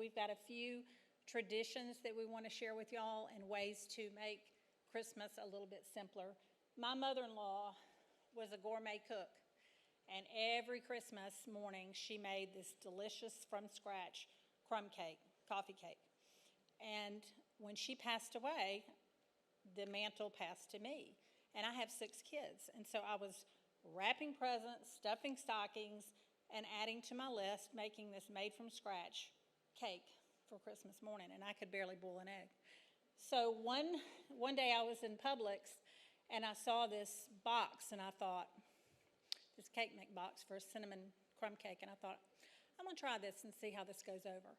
we've got a few traditions that we want to share with y'all and ways to make Christmas a little bit simpler. My mother-in-law was a gourmet cook, and every Christmas morning she made this delicious from scratch crumb cake, coffee cake. And when she passed away, the mantle passed to me. And I have 6 kids. And so I was wrapping presents, stuffing stockings, and adding to my list, making this made from scratch cake for Christmas morning. And I could barely boil an egg. So one day I was in Publix, and I saw this box, and I thought, this cake mix box for a cinnamon crumb cake. And I thought, I'm going to try this and see how this goes over.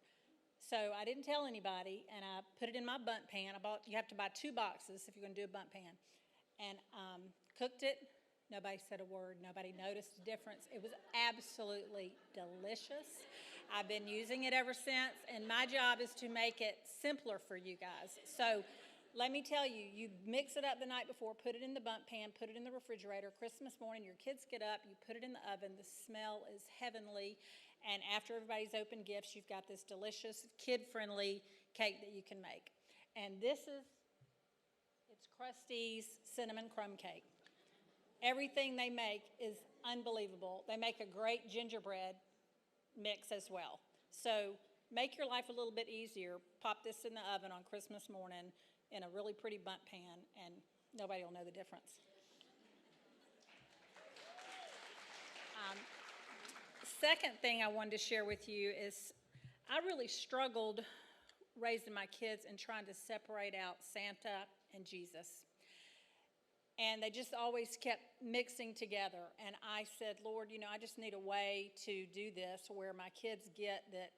So I didn't tell anybody, and I put it in my bundt pan. You have to buy 2 boxes if you're going to do a bundt pan. And cooked it. Nobody said a word. Nobody noticed the difference. It was absolutely delicious. I've been using it ever since, and my job is to make it simpler for you guys. So let me tell you, you mix it up the night before, put it in the bundt pan, put it in the refrigerator. Christmas morning, your kids get up, you put it in the oven. The smell is heavenly. And after everybody's opened gifts, you've got this delicious, kid-friendly cake that you can make. And it's Krusty's cinnamon crumb cake. Everything they make is unbelievable. They make a great gingerbread mix as well. So make your life a little bit easier. Pop this in the oven on Christmas morning in a really pretty bundt pan, and nobody will know the difference. Second thing I wanted to share with you is I really struggled raising my kids and trying to separate out Santa and Jesus. And they just always kept mixing together. And I said, Lord, I just need a way to do this where my kids get that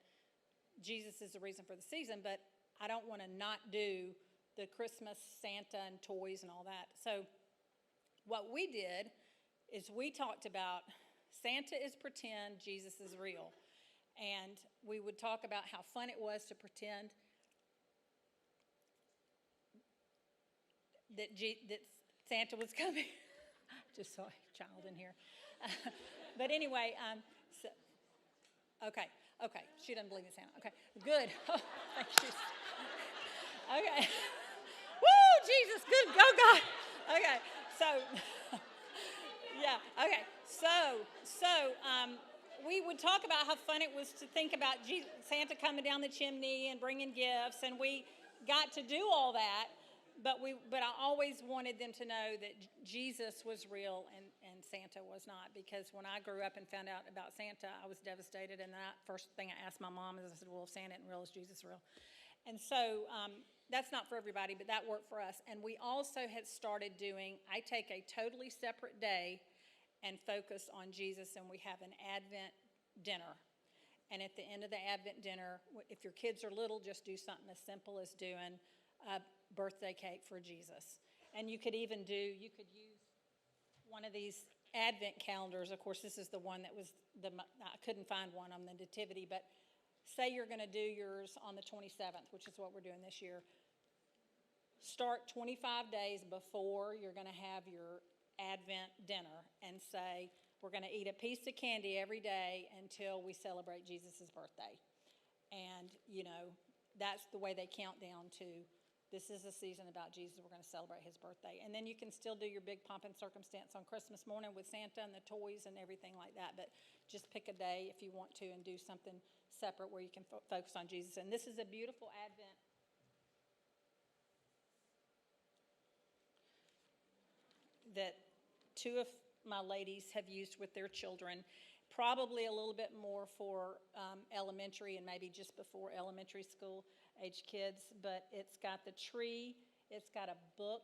Jesus is the reason for the season, but I don't want to not do the Christmas Santa and toys and all that. So what we did is we talked about Santa is pretend, Jesus is real. And we would talk about how fun it was to pretend that Santa was coming. Just saw a child in here. But anyway, okay. She doesn't believe in Santa. Okay, good. Oh, thank you. Okay. Woo, Jesus, good, go God. Okay, so, yeah, okay. So we would talk about how fun it was to think about Santa coming down the chimney and bringing gifts, and we got to do all that. But I always wanted them to know that Jesus was real and Santa was not, because when I grew up and found out about Santa, I was devastated. And the first thing I asked my mom is, I said, well, if Santa isn't real, is Jesus real? And so that's not for everybody, but that worked for us. And we also had started doing, I take a totally separate day and focus on Jesus, and we have an Advent dinner. And at the end of the Advent dinner, if your kids are little, just do something as simple as doing a birthday cake for Jesus. And you could use one of these Advent calendars. Of course, this is the one that was I couldn't find one on the nativity, but say you're going to do yours on the 27th, which is what we're doing this year. Start 25 days before you're going to have your Advent dinner and say, we're going to eat a piece of candy every day until we celebrate Jesus' birthday. And, that's the way they count down to, this is a season about Jesus. We're going to celebrate his birthday. And then you can still do your big pomp and circumstance on Christmas morning with Santa and the toys and everything like that. But just pick a day if you want to and do something separate where you can focus on Jesus. And this is a beautiful Advent that 2 of my ladies have used with their children. Probably a little bit more for elementary and maybe just before elementary school age kids, but it's got the tree, it's got a book.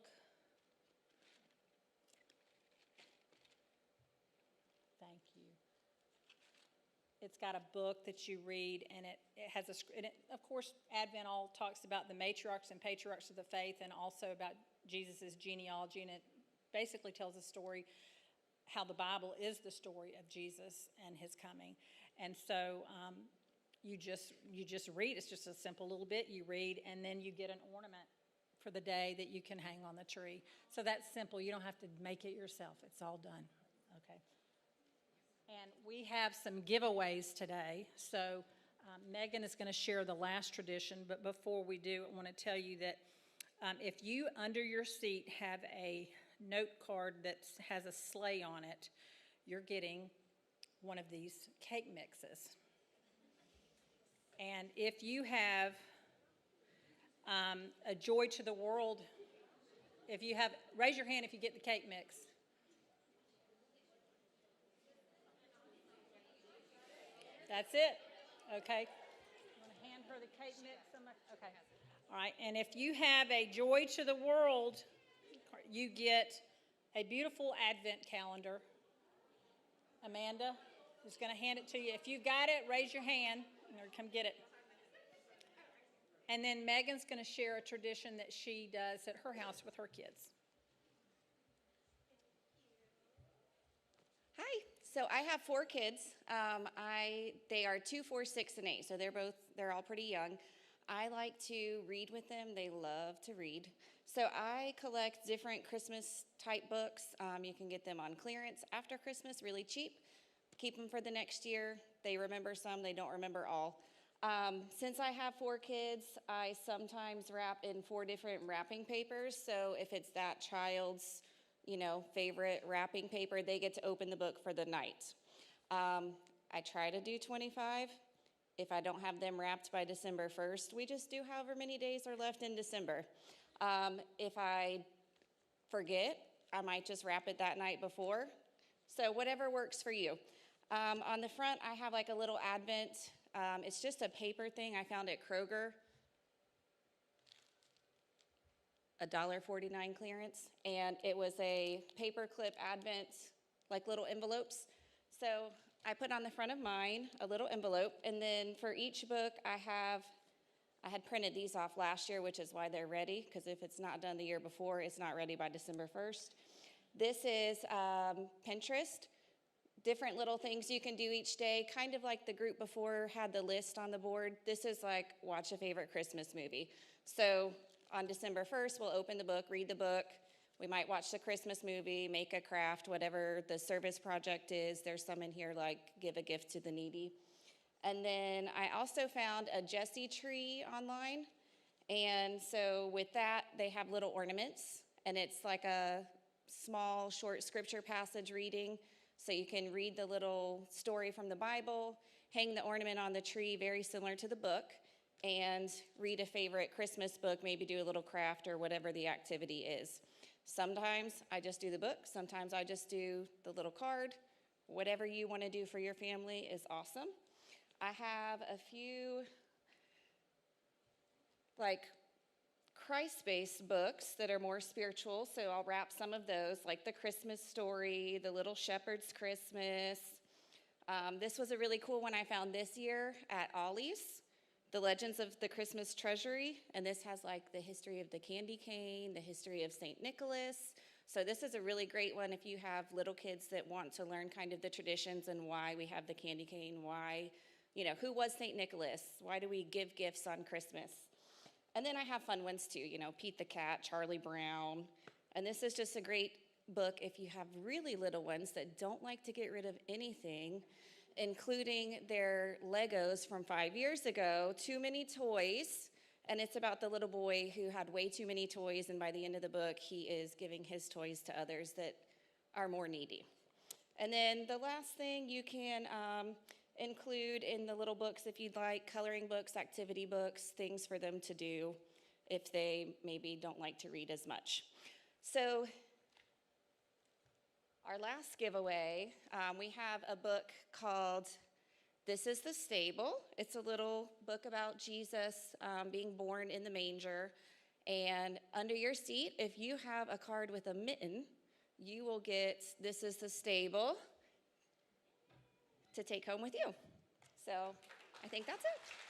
Thank you. It's got a book that you read, and it has of course, Advent all talks about the matriarchs and patriarchs of the faith, and also about Jesus' genealogy, and it basically tells a story how the Bible is the story of Jesus and his coming. And so you just read. It's just a simple little bit you read, and then you get an ornament for the day that you can hang on the tree. So that's simple. You don't have to make it yourself. It's all done. Okay. And we have some giveaways today. So Megan is going to share the last tradition, but before we do, I want to tell you that if you, under your seat, have a note card that has a sleigh on it, you're getting one of these cake mixes. And if you have a Joy to the World, raise your hand if you get the cake mix. That's it. Okay. You want to hand her the cake mix? Okay. All right. And if you have a Joy to the World, you get a beautiful Advent calendar. Amanda is going to hand it to you. If you've got it, raise your hand or come get it. And then Megan's going to share a tradition that she does at her house with her kids. Hi. So I have 4 kids. They are 2, 4, 6, and 8. So they're all pretty young. I like to read with them. They love to read. So I collect different Christmas type books. You can get them on clearance after Christmas, really cheap. Keep them for the next year. They remember some, they don't remember all. Since I have 4 kids, I sometimes wrap in 4 different wrapping papers. So if it's that child's, favorite wrapping paper, they get to open the book for the night. I try to do 25. If I don't have them wrapped by December 1st, we just do however many days are left in December. If I forget, I might just wrap it that night before. So whatever works for you. On the front, I have like a little Advent. It's just a paper thing I found at Kroger. $1.49 clearance, and it was a paperclip Advent, like little envelopes. So I put on the front of mine a little envelope, and then for each book I had printed these off last year, which is why they're ready, because if it's not done the year before, it's not ready by December 1st. This is Pinterest. Different little things you can do each day, kind of like the group before had the list on the board. This is like watch a favorite Christmas movie. So on December 1st, we'll open the book, read the book. We might watch the Christmas movie, make a craft, whatever the service project is. There's some in here like give a gift to the needy. And then I also found a Jessie tree online. And so with that, they have little ornaments. And it's like a small, short scripture passage reading. So you can read the little story from the Bible, hang the ornament on the tree, very similar to the book, and read a favorite Christmas book, maybe do a little craft or whatever the activity is. Sometimes I just do the book. Sometimes I just do the little card. Whatever you want to do for your family is awesome. I have a few Christ-based books that are more spiritual, so I'll wrap some of those, like the Christmas Story, the Little Shepherd's Christmas. This was a really cool one I found this year at Ollie's, The Legends of the Christmas Treasury, and this has like the history of the candy cane, the history of St. Nicholas. So this is a really great one if you have little kids that want to learn kind of the traditions and why we have the candy cane, why, who was St. Nicholas, why do we give gifts on Christmas? And then I have fun ones too, Pete the Cat, Charlie Brown. And this is just a great book if you have really little ones that don't like to get rid of anything, including their Legos from 5 years ago, Too Many Toys. And it's about the little boy who had way too many toys, and by the end of the book, he is giving his toys to others that are more needy. And then the last thing you can include in the little books, if you'd like, coloring books, activity books, things for them to do if they maybe don't like to read as much. So our last giveaway, we have a book called This is the Stable. It's a little book about Jesus being born in the manger. And under your seat, if you have a card with a mitten, you will get This is the Stable to take home with you. So I think that's it.